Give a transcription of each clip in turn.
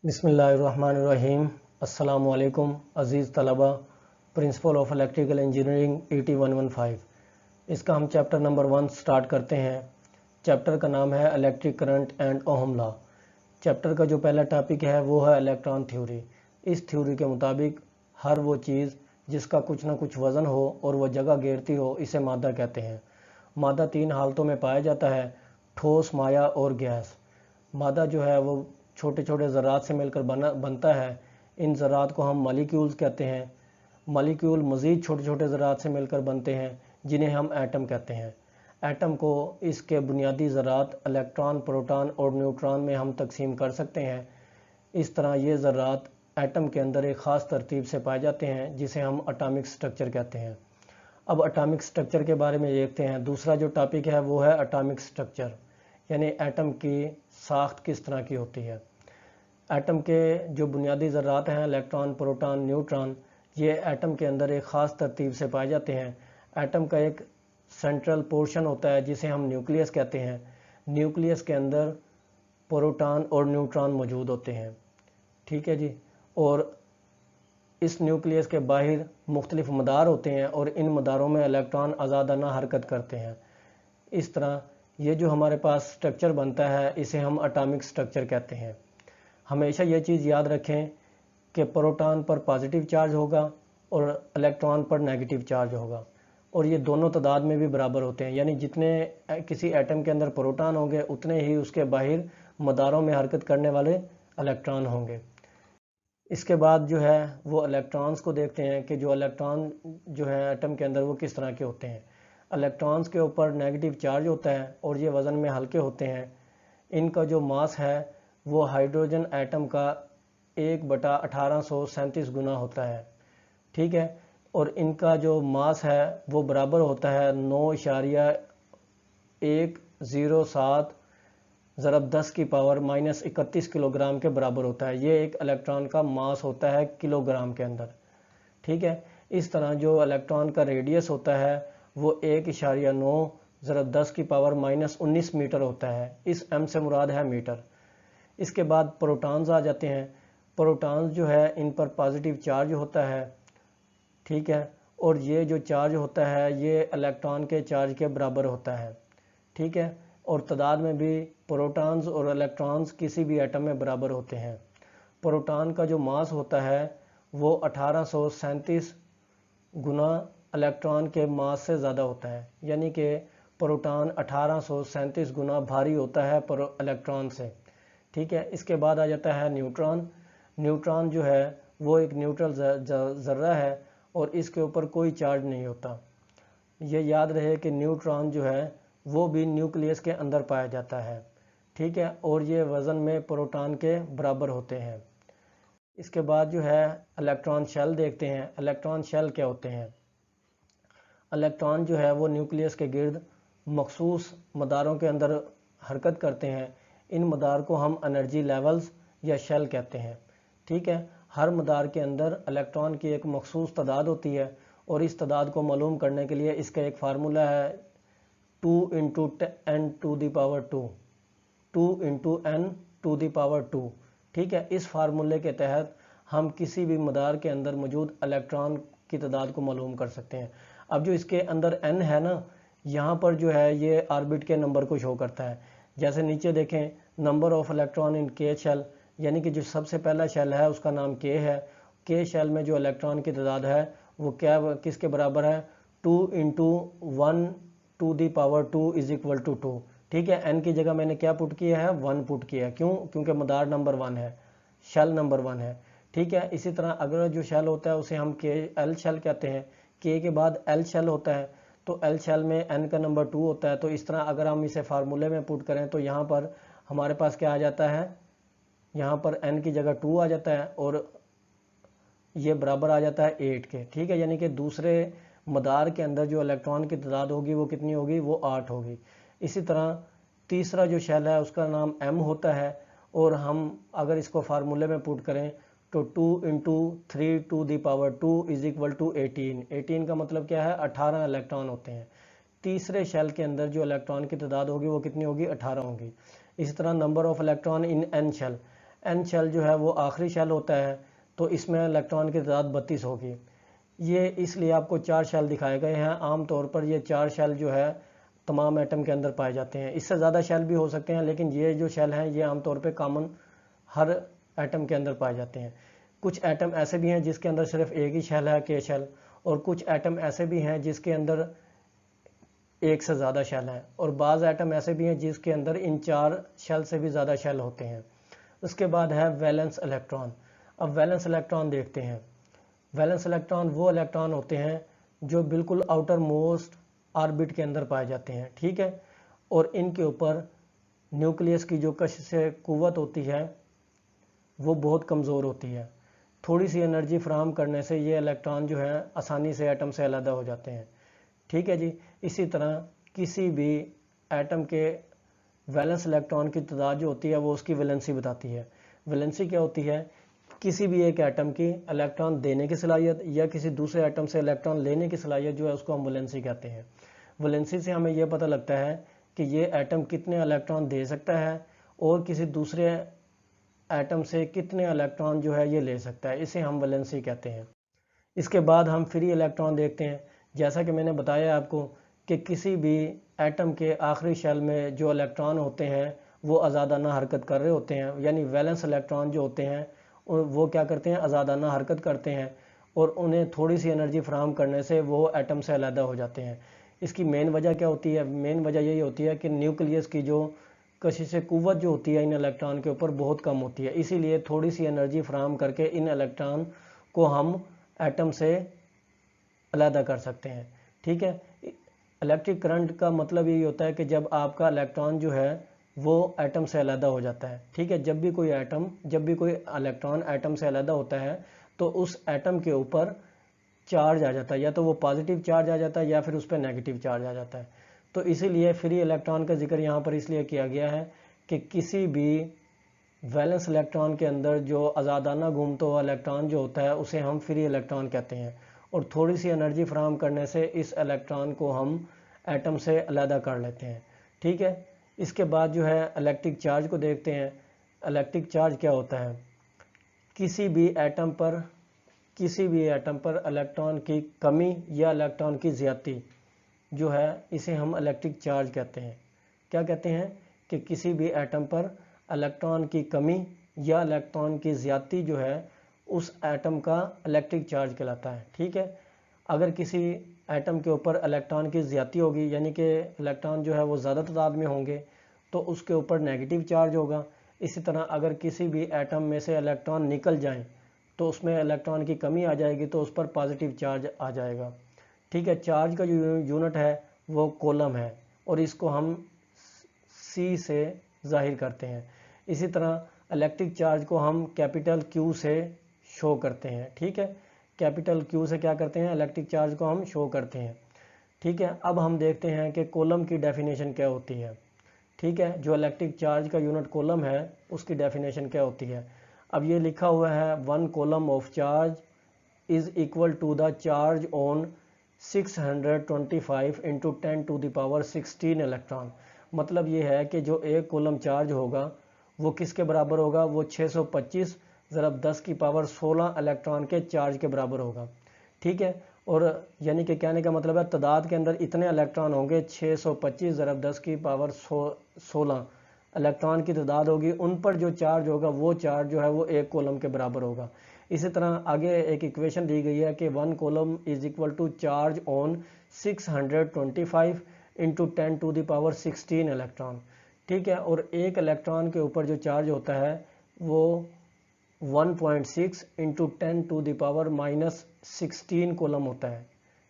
बिस्मिल्लाहिर्रहमानिर्रहीम। अस्सलामुअलैकुम अज़ीज़ तलबा। Principle of electrical engineering ET 115। इसका हम चैप्टर नंबर 1 स्टार्ट करते हैं। चैप्टर का नाम है electric current and ohm law. Chapter का जो पहला टॉपिक है वो है इलेक्ट्रॉन थ्योरी। इस थ्योरी के मुताबिक हर वो चीज़ जिसका कुछ ना कुछ वज़न हो और वह जगह घेरती हो इसे मादा कहते हैं। मादा 3 हालतों में पाया जाता है: ठोस, माया और गैस। मादा जो है वो छोटे छोटे ज़रात से मिलकर बनता है। इन ज़रात को हम मॉलिक्यूल्स कहते हैं। मॉलिक्यूल मज़ीद छोटे छोटे ज़रात से मिलकर बनते हैं जिन्हें हम एटम कहते हैं। एटम को इसके बुनियादी ज़रात इलेक्ट्रॉन, प्रोटॉन और न्यूट्रॉन में हम तकसीम कर सकते हैं। इस तरह ये ज़रात एटम के अंदर एक ख़ास तरतीब से पाए जाते हैं जिसे हम एटॉमिक स्ट्रक्चर कहते हैं। अब एटॉमिक स्ट्रक्चर के बारे में देखते हैं। दूसरा जो टॉपिक है वो है एटॉमिक स्ट्रक्चर, यानी एटम की साख्त किस तरह की होती है। एटम के जो बुनियादी ज़रात हैं इलेक्ट्रॉन, प्रोटॉन, न्यूट्रॉन, ये एटम के अंदर एक ख़ास तरतीब से पाए जाते हैं। एटम का एक सेंट्रल पोर्शन होता है जिसे हम न्यूक्लियस कहते हैं। न्यूक्लियस के अंदर प्रोटॉन और न्यूट्रॉन मौजूद होते हैं, ठीक है जी। और इस न्यूक्लियस के बाहर मुख्तलिफ मदार होते हैं और इन मदारों में इलेक्ट्रॉन आज़ादाना हरकत करते हैं। इस तरह ये जो हमारे पास स्ट्रक्चर बनता है इसे हम एटॉमिक स्ट्रक्चर कहते हैं। हमेशा ये चीज़ याद रखें कि प्रोटॉन पर पॉजिटिव चार्ज होगा और इलेक्ट्रॉन पर नेगेटिव चार्ज होगा, और ये दोनों तादाद में भी बराबर होते हैं। यानी जितने किसी एटम के अंदर प्रोटॉन होंगे उतने ही उसके बाहर मदारों में हरकत करने वाले इलेक्ट्रॉन होंगे। इसके बाद जो है वो इलेक्ट्रॉन्स को देखते हैं कि जो इलेक्ट्रॉन जो है एटम के अंदर वो किस तरह के होते हैं। इलेक्ट्रॉन्स के ऊपर नेगेटिव चार्ज होता है और ये वज़न में हल्के होते हैं। इनका जो मास है वो हाइड्रोजन एटम का 1/1837 गुना होता है, ठीक है। और इनका जो मास है वो बराबर होता है 9.107 ज़रब 10 की पावर -31 किलोग्राम के बराबर होता है। ये एक इलेक्ट्रॉन का मास होता है किलोग्राम के अंदर, ठीक है। इस तरह जो इलेक्ट्रॉन का रेडियस होता है वो 1.9 ज़रब 10 की पावर -19 मीटर होता है। इस m से मुराद है मीटर। इसके बाद प्रोटॉन्स आ जाते हैं। प्रोटॉन्स जो है इन पर पॉजिटिव चार्ज होता है, ठीक है। और ये जो चार्ज होता है ये इलेक्ट्रॉन के चार्ज के बराबर होता है, ठीक है। और तादाद में भी प्रोटॉन्स और इलेक्ट्रॉन्स किसी भी एटम में बराबर होते हैं। प्रोटॉन का जो मास होता है वो 1837 गुना इलेक्ट्रॉन के मास से ज़्यादा होता है, यानी कि प्रोटॉन 1837 गुना भारी होता है इलेक्ट्रॉन से, ठीक है। इसके बाद आ जाता है न्यूट्रॉन। न्यूट्रॉन जो है वो एक न्यूट्रल ज़र्रा है और इसके ऊपर कोई चार्ज नहीं होता। ये याद रहे कि न्यूट्रॉन जो है वो भी न्यूक्लियस के अंदर पाया जाता है, ठीक है। और ये वज़न में प्रोटॉन के बराबर होते हैं। इसके बाद जो है इलेक्ट्रॉन शेल देखते हैं। इलेक्ट्रॉन शेल क्या होते हैं। इलेक्ट्रॉन जो है वो न्यूक्लियस के गिर्द मखसूस मदारों के अंदर हरकत करते हैं। इन मदार को हम एनर्जी लेवल्स या शेल कहते हैं, ठीक है। हर मदार के अंदर इलेक्ट्रॉन की एक मखसूस तादाद होती है और इस तादाद को मालूम करने के लिए इसका एक फार्मूला है 2 × n⁻², 2 × n⁻², ठीक है। इस फार्मूले के तहत हम किसी भी मदार के अंदर मौजूद इलेक्ट्रॉन की तादाद को मालूम कर सकते हैं। अब जो इसके अंदर n है ना, यहाँ पर जो है ये ऑर्बिट के नंबर को शो करता है। जैसे नीचे देखें, number of electron in K shell, यानी कि जो सबसे पहला शेल है उसका नाम K है। K शेल में जो इलेक्ट्रॉन की तादाद है वो क्या किसके बराबर है, 2 × 1⁻² = 2, ठीक है। n की जगह मैंने क्या पुट किया है, 1 पुट किया है। क्यों? क्योंकि मदार नंबर 1 है, शेल नंबर 1 है, ठीक है। इसी तरह अगर जो शेल होता है उसे हम L शेल कहते हैं। K के बाद L शेल होता है, तो L शेल में n का नंबर 2 होता है। तो इस तरह अगर हम इसे फार्मूले में पुट करें तो यहाँ पर हमारे पास क्या आ जाता है, यहाँ पर n की जगह 2 आ जाता है और ये बराबर आ जाता है 8 के, ठीक है। यानी कि दूसरे मदार के अंदर जो इलेक्ट्रॉन की तादाद होगी वो कितनी होगी, वो 8 होगी। इसी तरह तीसरा जो शेल है उसका नाम m होता है और हम अगर इसको फार्मूले में पुट करें तो 2 × 3⁻² = 18। 18 का मतलब क्या है, 18 इलेक्ट्रॉन होते हैं। तीसरे शेल के अंदर जो इलेक्ट्रॉन की तादाद होगी वो कितनी होगी, 18 होगी। इसी तरह number of electron in n shell, n shell जो है वो आखिरी शेल होता है, तो इसमें इलेक्ट्रॉन की तादाद 32 होगी। ये इसलिए आपको 4 शेल दिखाए गए हैं। आमतौर पर ये 4 शेल जो है तमाम एटम के अंदर पाए जाते हैं। इससे ज़्यादा शेल भी हो सकते हैं, लेकिन ये जो शेल हैं ये आमतौर पे कॉमन हर एटम के अंदर पाए जाते हैं। कुछ एटम ऐसे भी हैं जिसके अंदर सिर्फ एक ही शेल है, के शेल, और कुछ एटम ऐसे भी हैं जिसके अंदर एक से ज़्यादा शेल हैं, और बाज़ एटम ऐसे भी हैं जिसके अंदर इन 4 शेल से भी ज़्यादा शेल होते हैं। उसके बाद है वैलेंस इलेक्ट्रॉन। अब वैलेंस इलेक्ट्रॉन देखते हैं। वैलेंस इलेक्ट्रॉन वो इलेक्ट्रॉन होते हैं जो बिल्कुल आउटर मोस्ट ऑर्बिट के अंदर पाए जाते हैं, ठीक है, और इनके ऊपर न्यूक्लियस की जो कशिश कुव्वत होती है वो बहुत कमज़ोर होती है। थोड़ी सी एनर्जी फराहम करने से ये इलेक्ट्रॉन जो है आसानी से एटम से अलग हो जाते हैं, ठीक है जी। इसी तरह किसी भी एटम के वैलेंस इलेक्ट्रॉन की तादाद जो होती है वो उसकी वैलेंसी बताती है। वैलेंसी क्या होती है? किसी भी एक एटम की इलेक्ट्रॉन देने की सलाहियत या किसी दूसरे एटम से इलेक्ट्रॉन लेने की सलाहियत जो है उसको हम वैलेंसी कहते हैं। वैलेंसी से हमें यह पता लगता है कि ये एटम कितने इलेक्ट्रॉन दे सकता है और किसी दूसरे एटम से कितने इलेक्ट्रॉन जो है ये ले सकता है, इसे हम वैलेंसी कहते हैं। इसके बाद हम फ्री इलेक्ट्रॉन देखते हैं। जैसा कि मैंने बताया आपको कि किसी भी एटम के आखिरी शेल में जो इलेक्ट्रॉन होते हैं वो आज़ादाना हरकत कर रहे होते हैं, यानी वैलेंस इलेक्ट्रॉन जो होते हैं वो क्या करते हैं, आज़ादाना हरकत करते हैं, और उन्हें थोड़ी सी एनर्जी फराहम करने से वो एटम से अलग हो जाते हैं। इसकी मेन वजह क्या होती है? मेन वजह यही होती है कि न्यूक्लियस की जो कशिश कुव्वत जो होती है इन इलेक्ट्रॉन के ऊपर बहुत कम होती है, इसीलिए थोड़ी सी एनर्जी फराहम करके इन इलेक्ट्रॉन को हम एटम से अलग कर सकते हैं, ठीक है। इलेक्ट्रिक करंट का मतलब यही होता है कि जब आपका इलेक्ट्रॉन जो है वो एटम से अलग हो जाता है, ठीक है। जब भी कोई इलेक्ट्रॉन एटम से अलग होता है तो उस एटम के ऊपर चार्ज आ जाता है, या तो वो पॉजिटिव चार्ज आ जाता है या फिर उस पर नेगेटिव चार्ज आ जाता है। तो इसीलिए फ्री इलेक्ट्रॉन का जिक्र यहाँ पर इसलिए किया गया है कि किसी भी वैलेंस इलेक्ट्रॉन के अंदर जो आज़ादाना घूमता हुआ इलेक्ट्रॉन जो होता है उसे हम फ्री इलेक्ट्रॉन कहते हैं, और थोड़ी सी एनर्जी फराहम करने से इस इलेक्ट्रॉन को हम एटम से अलग कर लेते हैं, ठीक है। इसके बाद जो है इलेक्ट्रिक चार्ज को देखते हैं। इलेक्ट्रिक चार्ज क्या होता है? किसी भी एटम पर इलेक्ट्रॉन की कमी या इलेक्ट्रॉन की ज़्यादती जो है इसे हम इलेक्ट्रिक चार्ज कहते हैं। क्या कहते हैं? कि किसी भी एटम पर इलेक्ट्रॉन की कमी या इलेक्ट्रॉन की ज़्यादती जो है उस एटम का इलेक्ट्रिक चार्ज कहलाता है, ठीक है। अगर किसी एटम के ऊपर इलेक्ट्रॉन की ज़्यादती होगी, यानी कि इलेक्ट्रॉन जो है वो ज़्यादा तादाद में होंगे, तो उसके ऊपर नेगेटिव चार्ज होगा। इसी तरह अगर किसी भी एटम में से इलेक्ट्रॉन निकल जाएं तो उसमें इलेक्ट्रॉन की कमी आ जाएगी, तो उस पर पॉजिटिव चार्ज आ जाएगा, ठीक है। चार्ज का जो यूनिट है वो कूलम है, और इसको हम C से जाहिर करते हैं। इसी तरह इलेक्ट्रिक चार्ज को हम कैपिटल Q से शो करते हैं, ठीक है। कैपिटल Q से क्या करते हैं? इलेक्ट्रिक चार्ज को हम शो करते हैं, ठीक है। अब हम देखते हैं कि कूलम की डेफिनेशन क्या होती है, ठीक है। जो इलेक्ट्रिक चार्ज का यूनिट कूलम है उसकी डेफिनेशन क्या होती है? अब ये लिखा हुआ है 1 coulomb of charge is equal to the charge on 625 into 10⁻16 electron. मतलब ये है कि जो एक कूलम चार्ज होगा वो किसके बराबर होगा? वो 625 ज़रब 10⁻16 इलेक्ट्रॉन के चार्ज के बराबर होगा, ठीक है। और यानी कि कहने का मतलब है तादाद के अंदर इतने इलेक्ट्रॉन होंगे, 625 ज़रब 10⁻16 इलेक्ट्रॉन की तादाद होगी, उन पर जो चार्ज होगा वो चार्ज जो है वो एक कूलम के बराबर होगा। इसी तरह आगे एक इक्वेशन दी गई है कि 1 coulomb is equal to charge on 625 into 10⁻16 electron, ठीक है। और एक इलेक्ट्रॉन के ऊपर जो चार्ज होता है वो 1.6 इंटू 10⁻16 कूलम होता है,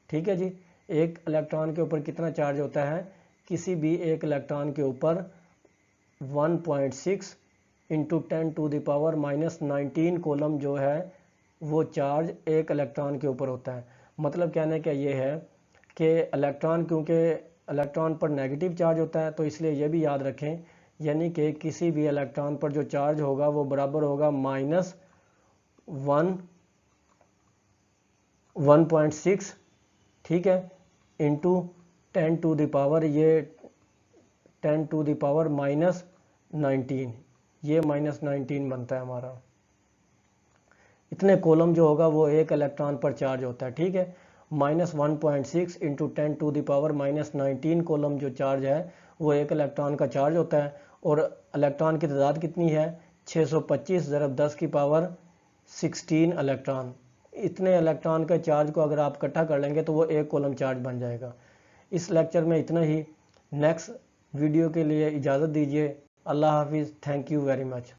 ठीक है जी। एक इलेक्ट्रॉन के ऊपर कितना चार्ज होता है? किसी भी एक इलेक्ट्रॉन के ऊपर 1.6 इंटू 10⁻19 कूलम जो है वो चार्ज एक इलेक्ट्रॉन के ऊपर होता है। मतलब कहने का ये है कि इलेक्ट्रॉन, क्योंकि इलेक्ट्रॉन पर नेगेटिव चार्ज होता है तो इसलिए ये भी याद रखें, यानी कि किसी भी इलेक्ट्रॉन पर जो चार्ज होगा वो बराबर होगा -1.6, ठीक है, इंटू 10⁻19, ये -19 बनता है हमारा। इतने कॉलम जो होगा वो एक इलेक्ट्रॉन पर चार्ज होता है, ठीक है। -1.6 × 10⁻⁻19 कॉलम जो चार्ज है वो एक इलेक्ट्रॉन का चार्ज होता है। और इलेक्ट्रॉन की तादाद कितनी है? 625 × 10⁻16 इलेक्ट्रॉन। इतने इलेक्ट्रॉन के चार्ज को अगर आप इकट्ठा कर लेंगे तो वो एक कॉलम चार्ज बन जाएगा। इस लेक्चर में इतना ही। नेक्स्ट वीडियो के लिए इजाज़त दीजिए। अल्लाह हाफिज़। Thank you very much.